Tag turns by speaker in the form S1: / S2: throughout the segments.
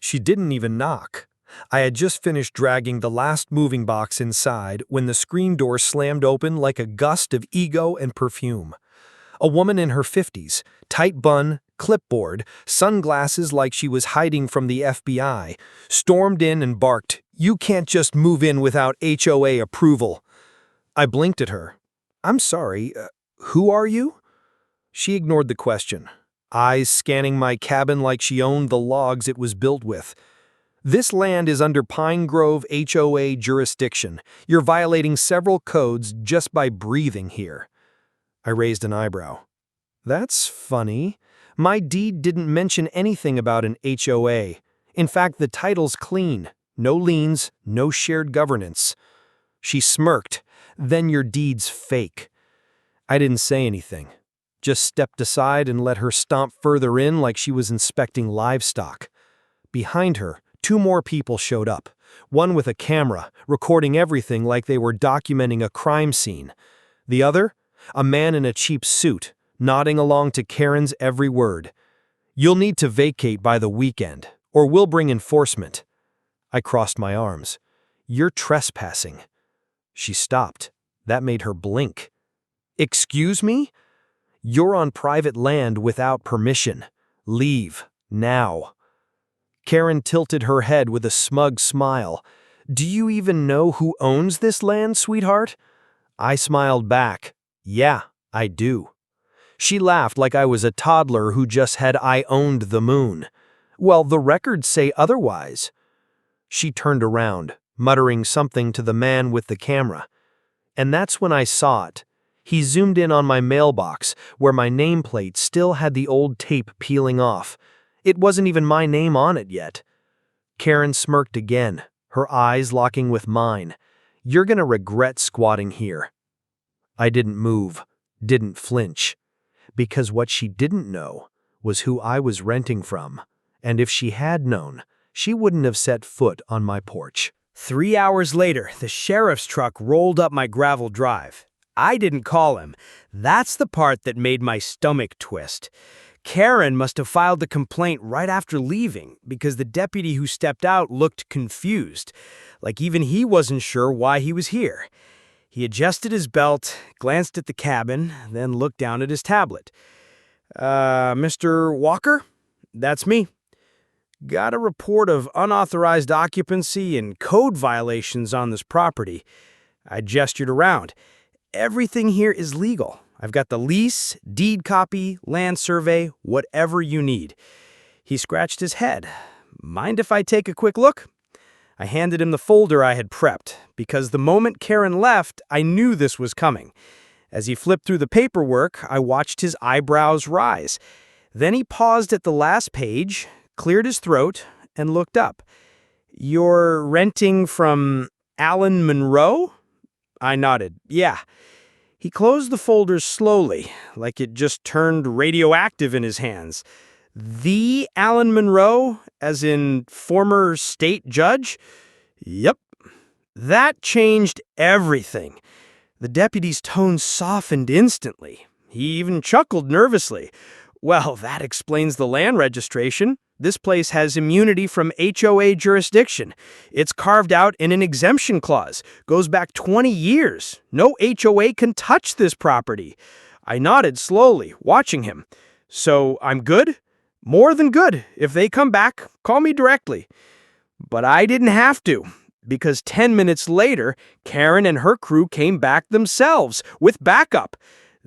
S1: She didn't even knock. I had just finished dragging the last moving box inside when the screen door slammed open like a gust of ego and perfume. A woman in her 50s, tight bun, clipboard, sunglasses like she was hiding from the FBI, stormed in and barked, "You can't just move in without HOA approval." I blinked at her. "I'm sorry, who are you?" She ignored the question, eyes scanning my cabin like she owned the logs it was built with. "This land is under Pine Grove HOA jurisdiction. You're violating several codes just by breathing here." I raised an eyebrow. "That's funny. My deed didn't mention anything about an HOA. In fact, the title's clean. No liens, no shared governance." She smirked. "Then your deed's fake." I didn't say anything, just stepped aside and let her stomp further in like she was inspecting livestock. Behind her, two more people showed up, one with a camera, recording everything like they were documenting a crime scene. The other, a man in a cheap suit, nodding along to Karen's every word. "You'll need to vacate by the weekend, or we'll bring enforcement." I crossed my arms. "You're trespassing." She stopped. That made her blink. "Excuse me? You're on private land without permission. Leave, now." Karen tilted her head with a smug smile. "Do you even know who owns this land, sweetheart?" I smiled back. "Yeah, I do." She laughed like I was a toddler who just had "I owned the moon." "Well, the records say otherwise." She turned around, muttering something to the man with the camera. And that's when I saw it. He zoomed in on my mailbox, where my nameplate still had the old tape peeling off. It wasn't even my name on it yet. Karen smirked again, her eyes locking with mine. "You're gonna regret squatting here." I didn't move, didn't flinch. Because what she didn't know was who I was renting from. And if she had known, she wouldn't have set foot on my porch.
S2: 3 hours later, the sheriff's truck rolled up my gravel drive. I didn't call him. That's the part that made my stomach twist. Karen must have filed the complaint right after leaving because the deputy who stepped out looked confused, like even he wasn't sure why he was here. He adjusted his belt, glanced at the cabin, then looked down at his tablet. Mr. Walker? That's me. Got a report of unauthorized occupancy and code violations on this property." I gestured around. "Everything here is legal. I've got the lease, deed copy, land survey, whatever you need." He scratched his head. "Mind if I take a quick look?" I handed him the folder I had prepped, because the moment Karen left, I knew this was coming. As he flipped through the paperwork, I watched his eyebrows rise. Then he paused at the last page, cleared his throat, and looked up. "You're renting from Alan Monroe?" I nodded. "Yeah." He closed the folder slowly, like it just turned radioactive in his hands. "The Alan Monroe, as in former state judge?" "Yep." That changed everything. The deputy's tone softened instantly. He even chuckled nervously. "Well, that explains the land registration. This place has immunity from HOA jurisdiction. It's carved out in an exemption clause. Goes back 20 years. No HOA can touch this property." I nodded slowly, watching him. "So I'm good?" "More than good. If they come back, call me directly." But I didn't have to, because 10 minutes later, Karen and her crew came back themselves with backup.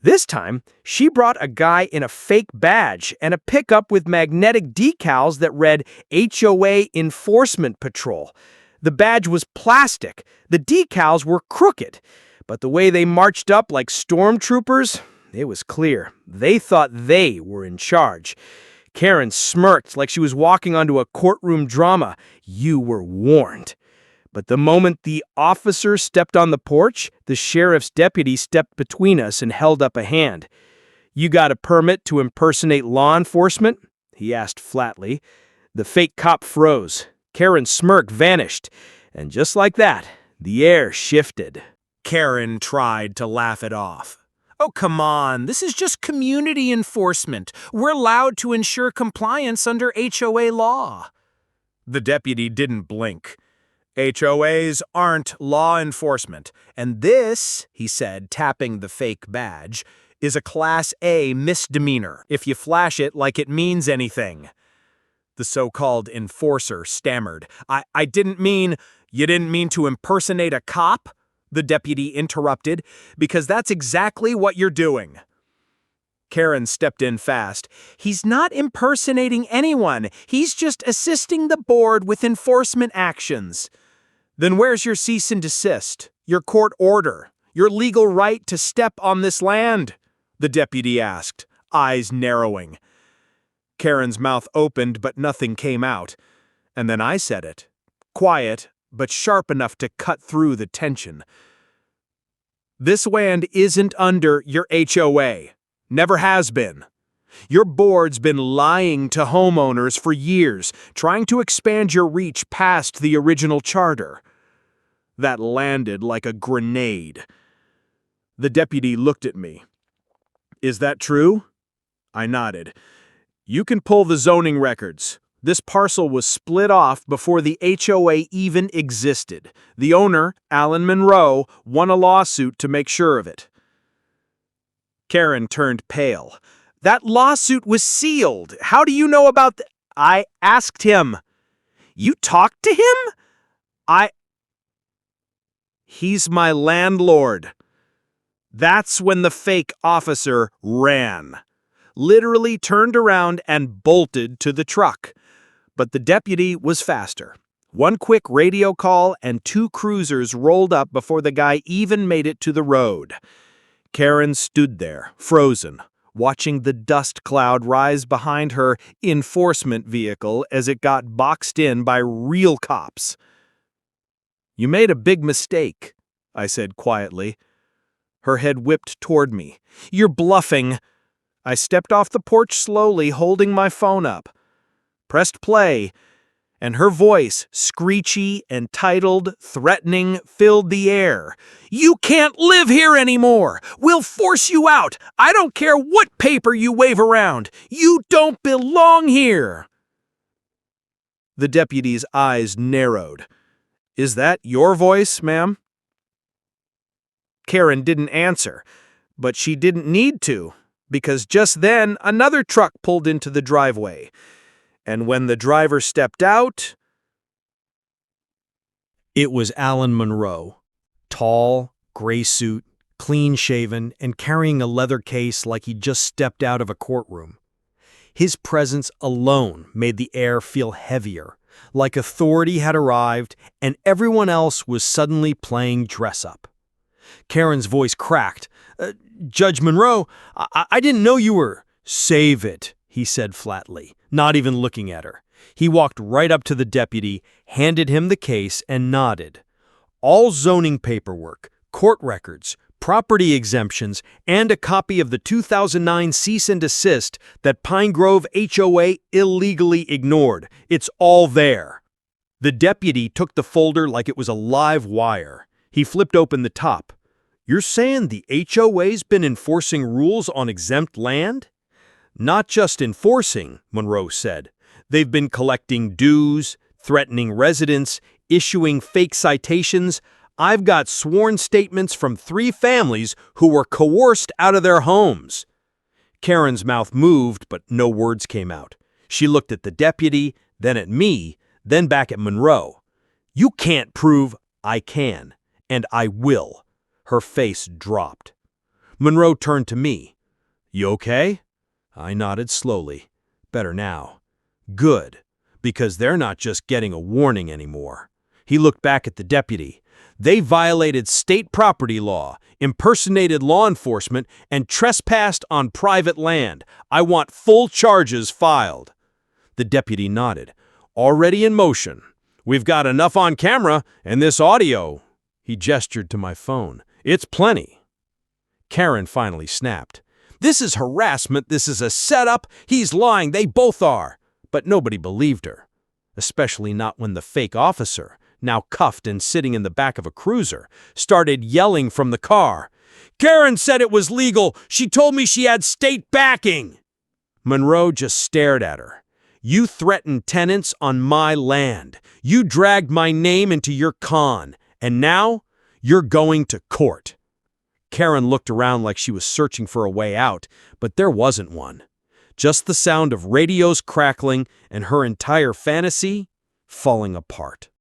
S2: This time, she brought a guy in a fake badge and a pickup with magnetic decals that read HOA Enforcement Patrol. The badge was plastic. The decals were crooked. But the way they marched up like stormtroopers, it was clear. They thought they were in charge. Karen smirked like she was walking onto a courtroom drama. "You were warned." But the moment the officer stepped on the porch, the sheriff's deputy stepped between us and held up a hand. "You got a permit to impersonate law enforcement?" he asked flatly. The fake cop froze. Karen's smirk vanished. And just like that, the air shifted.
S3: Karen tried to laugh it off. "Oh, come on, this is just community enforcement. We're allowed to ensure compliance under HOA law." The deputy didn't blink. HOAs aren't law enforcement, and this, he said, tapping the fake badge, is a Class A misdemeanor if you flash it like it means anything. The so-called enforcer stammered. I didn't mean, you didn't mean to impersonate a cop? The deputy interrupted, because that's exactly what you're doing. Karen stepped in fast. He's not impersonating anyone. He's just assisting the board with enforcement actions. Then where's your cease and desist, your court order, your legal right to step on this land? The deputy asked, eyes narrowing. Karen's mouth opened, but nothing came out. And then I said it, quiet, but sharp enough to cut through the tension. This land isn't under your HOA. Never has been. Your board's been lying to homeowners for years, trying to expand your reach past the original charter. That landed like a grenade. The deputy looked at me. Is that true? I nodded. You can pull the zoning records. This parcel was split off before the HOA even existed. The owner, Alan Monroe, won a lawsuit to make sure of it. Karen turned pale. That lawsuit was sealed. How do you know about I asked him. You talked to him? He's my landlord. That's when the fake officer ran. Literally turned around and bolted to the truck. But the deputy was faster. One quick radio call and 2 cruisers rolled up before the guy even made it to the road. Karen stood there, frozen, watching the dust cloud rise behind her enforcement vehicle as it got boxed in by real cops. You made a big mistake, I said quietly. Her head whipped toward me. You're bluffing. I stepped off the porch slowly, holding my phone up. Pressed play, and her voice, screechy, entitled, threatening, filled the air. You can't live here anymore! We'll force you out! I don't care what paper you wave around! You don't belong here! The deputy's eyes narrowed. Is that your voice, ma'am? Karen didn't answer, but she didn't need to, because just then another truck pulled into the driveway. And when the driver stepped out, it was Alan Monroe. Tall, gray suit, clean-shaven, and carrying a leather case like he'd just stepped out of a courtroom. His presence alone made the air feel heavier, like authority had arrived and everyone else was suddenly playing dress-up. Karen's voice cracked. Judge Monroe, I didn't know you were— Save it, he said flatly, not even looking at her. He walked right up to the deputy, handed him the case, and nodded. All zoning paperwork, court records, property exemptions, and a copy of the 2009 cease and desist that Pine Grove HOA illegally ignored. It's all there. The deputy took the folder like it was a live wire. He flipped open the top. You're saying the HOA's been enforcing rules on exempt land? Not just enforcing, Monroe said. They've been collecting dues, threatening residents, issuing fake citations. I've got sworn statements from 3 families who were coerced out of their homes. Karen's mouth moved, but no words came out. She looked at the deputy, then at me, then back at Monroe. You can't prove— I can, and I will. Her face dropped. Monroe turned to me. You okay? I nodded slowly. Better now. Good, because they're not just getting a warning anymore. He looked back at the deputy. They violated state property law, impersonated law enforcement, and trespassed on private land. I want full charges filed. The deputy nodded. Already in motion. We've got enough on camera and this audio. He gestured to my phone. It's plenty. Karen finally snapped. This is harassment. This is a setup. He's lying. They both are. But nobody believed her, especially not when the fake officer, now cuffed and sitting in the back of a cruiser, started yelling from the car. Karen said it was legal. She told me she had state backing. Monroe just stared at her. You threatened tenants on my land. You dragged my name into your con. And now, you're going to court." Karen looked around like she was searching for a way out, but there wasn't one. Just the sound of radios crackling and her entire fantasy falling apart.